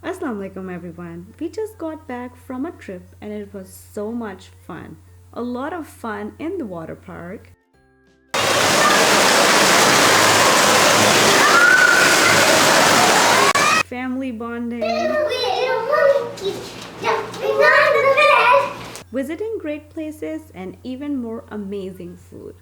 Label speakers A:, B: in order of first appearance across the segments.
A: Assalamu alaikum everyone. We just got back from a trip and it was so much fun. A lot of fun in the water park. Family bonding. Visiting great places and even more amazing food.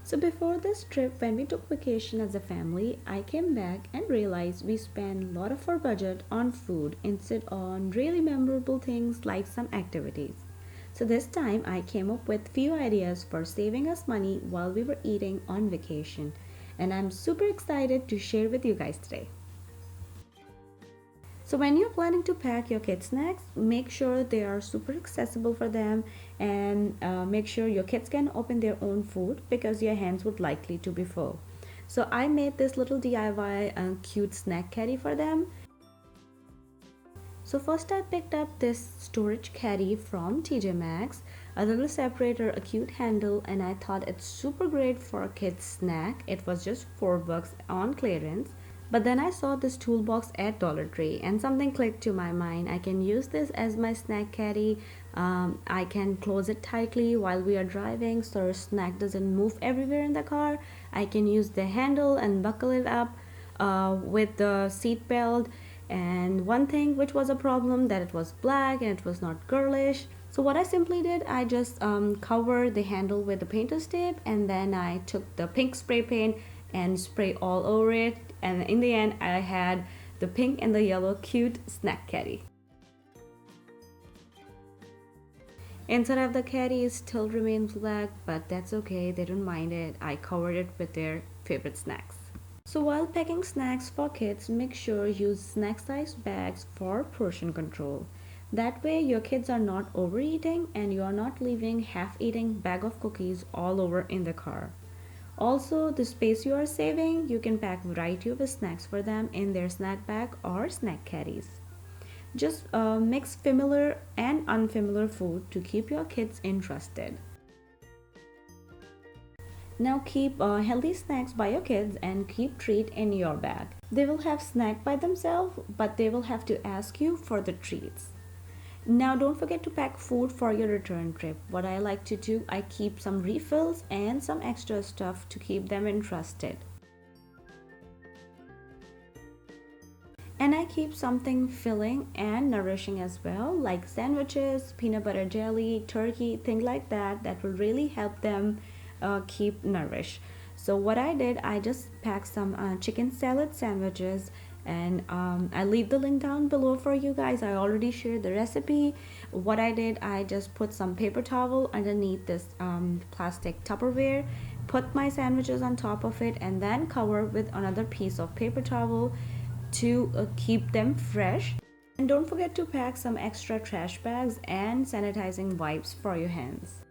A: So before this trip, when we took vacation as a family, I came back and realized we spent a lot of our budget on food instead on really memorable things like some activities. So this time I came up with few ideas for saving us money while we were eating on vacation, and I'm super excited to share with you guys today. So when you're planning to pack your kids snacks, make sure they are super accessible for them, and make sure your kids can open their own food because your hands would likely to be full. So I made this little DIY cute snack caddy for them. So first I picked up this storage caddy from TJ Maxx, a little separator, a cute handle, and I thought it's super great for a kid's snack. It was just $4 on clearance. But then I saw this toolbox at Dollar Tree and something clicked to my mind. I can use this as my snack caddy. I can close it tightly while we are driving so our snack doesn't move everywhere in the car. I can use the handle and buckle it up with the seat belt. And one thing which was a problem, that it was black and it was not girlish. So what I simply did, I just covered the handle with the painter's tape, and then I took the pink spray paint and spray all over it, and in the end I had the pink and the yellow cute snack caddy. Inside of the caddy still remains black, but that's okay, they don't mind it. I covered it with their favorite snacks. So while packing snacks for kids, make sure you use snack sized bags for portion control. That way your kids are not overeating and you are not leaving half-eaten bag of cookies all over in the car. Also, the space you are saving, you can pack variety of snacks for them in their snack bag or snack caddies. Just mix familiar and unfamiliar food to keep your kids interested. Now keep healthy snacks by your kids and keep treat in your bag. They will have snack by themselves, but they will have to ask you for the treats. Now don't forget to pack food for your return trip. What I like to do, I keep some refills and some extra stuff to keep them interested. And I keep something filling and nourishing as well, like sandwiches, peanut butter jelly, turkey, things like that, that will really help them keep nourished. So what I did, I just packed some chicken salad sandwiches, and I'll leave the link down below for you guys. I already shared the recipe. What I did, I just put some paper towel underneath this plastic Tupperware, put my sandwiches on top of it, and then cover with another piece of paper towel to keep them fresh. And don't forget to pack some extra trash bags and sanitizing wipes for your hands.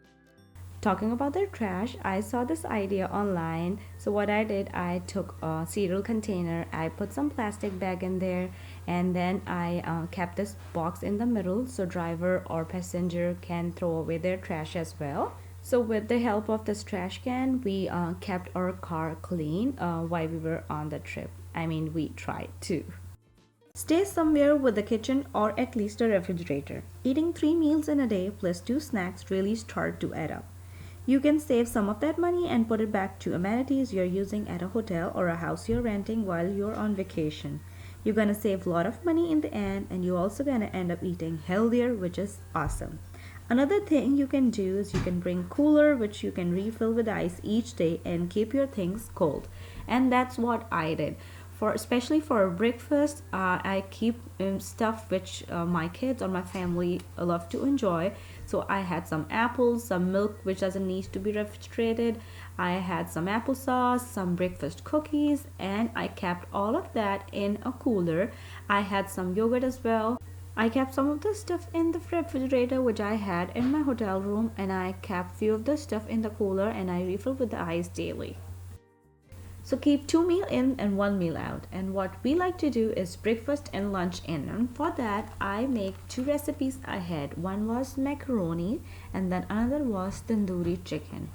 A: Talking about their trash, I saw this idea online. So what I did, I took a cereal container, I put some plastic bag in there, and then I kept this box in the middle so driver or passenger can throw away their trash as well. So with the help of this trash can, we kept our car clean while we were on the trip. I mean, we tried to. Stay somewhere with a kitchen or at least a refrigerator. Eating 3 meals in a day plus 2 snacks really start to add up. You can save some of that money and put it back to amenities you're using at a hotel or a house you're renting while you're on vacation. You're gonna save a lot of money in the end, and you're also gonna end up eating healthier, which is awesome. Another thing you can do is you can bring cooler which you can refill with ice each day and keep your things cold. And that's what I did. Especially for breakfast, I keep stuff which my kids or my family love to enjoy. So I had some apples, some milk which doesn't need to be refrigerated. I had some applesauce, some breakfast cookies, and I kept all of that in a cooler. I had some yogurt as well. I kept some of the stuff in the refrigerator which I had in my hotel room, and I kept few of the stuff in the cooler, and I refilled with the ice daily. So keep 2 meal in and 1 meal out. And what we like to do is breakfast and lunch in. And for that, I make 2 recipes I had. One was macaroni and then another was tandoori chicken.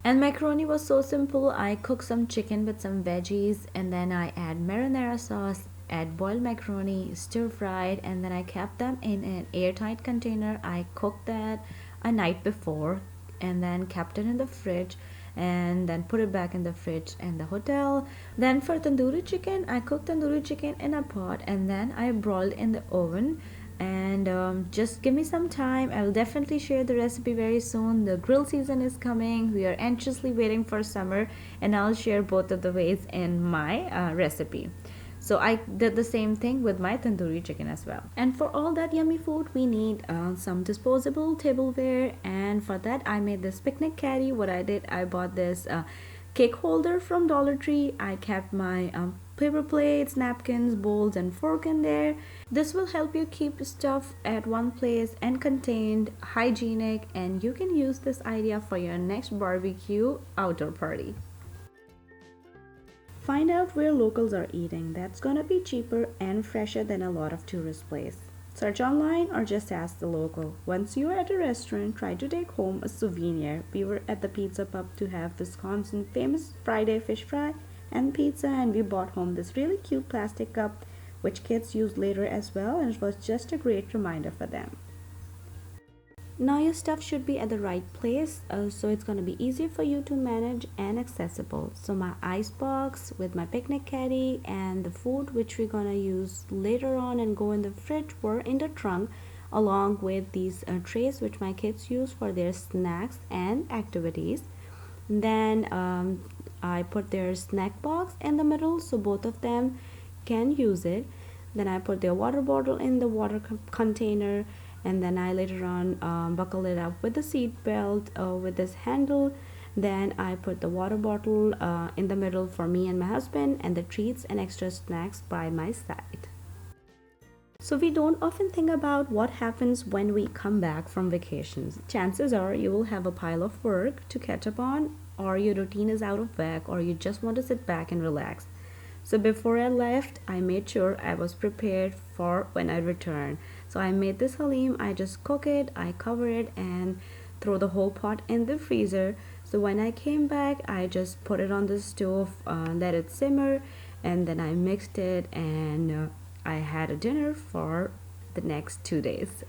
A: And macaroni was so simple. I cook some chicken with some veggies, and then I add marinara sauce, add boiled macaroni, stir fried, and then I kept them in an airtight container. I cooked that a night before and then kept it in the fridge and then put it back in the fridge in the hotel. Then for tandoori chicken, I cooked tandoori chicken in a pot and then I broiled in the oven. And just give me some time. I will definitely share the recipe very soon. The grill season is coming. We are anxiously waiting for summer, and I'll share both of the ways in my recipe. So I did the same thing with my tandoori chicken as well. And for all that yummy food, we need some disposable tableware. And for that, I made this picnic caddy. What I did, I bought this cake holder from Dollar Tree. I kept my paper plates, napkins, bowls, and fork in there. This will help you keep stuff at one place and contained, hygienic, and you can use this idea for your next barbecue outdoor party. Find out where locals are eating. That's gonna be cheaper and fresher than a lot of tourist places. Search online or just ask the local. Once you're at a restaurant, try to take home a souvenir. We were at the pizza pub to have Wisconsin famous Friday fish fry and pizza, and we brought home this really cute plastic cup which kids use later as well, and it was just a great reminder for them. Now your stuff should be at the right place, so it's going to be easier for you to manage and accessible. So my ice box with my picnic caddy and the food which we're going to use later on and go in the fridge were in the trunk, along with these trays which my kids use for their snacks and activities. Then I put their snack box in the middle so both of them can use it. Then I put their water bottle in the water container, and then I later on buckle it up with the seat belt with this handle. Then I put the water bottle in the middle for me and my husband, and the treats and extra snacks by my side. So we don't often think about what happens when we come back from vacations. Chances are you will have a pile of work to catch up on, or your routine is out of whack, or you just want to sit back and relax. So before I left, I made sure I was prepared for when I return. So I made this halim. I just cook it, I cover it, and throw the whole pot in the freezer. So when I came back, I just put it on the stove, let it simmer, and then I mixed it, and I had a dinner for the next 2 days.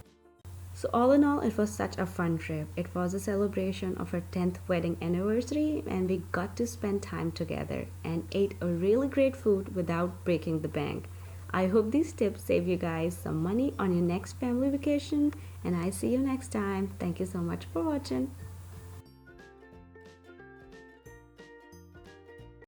A: So all in all, it was such a fun trip. It was a celebration of our 10th wedding anniversary, and we got to spend time together and ate a really great food without breaking the bank. I hope these tips save you guys some money on your next family vacation, and I see you next time. Thank you so much for watching.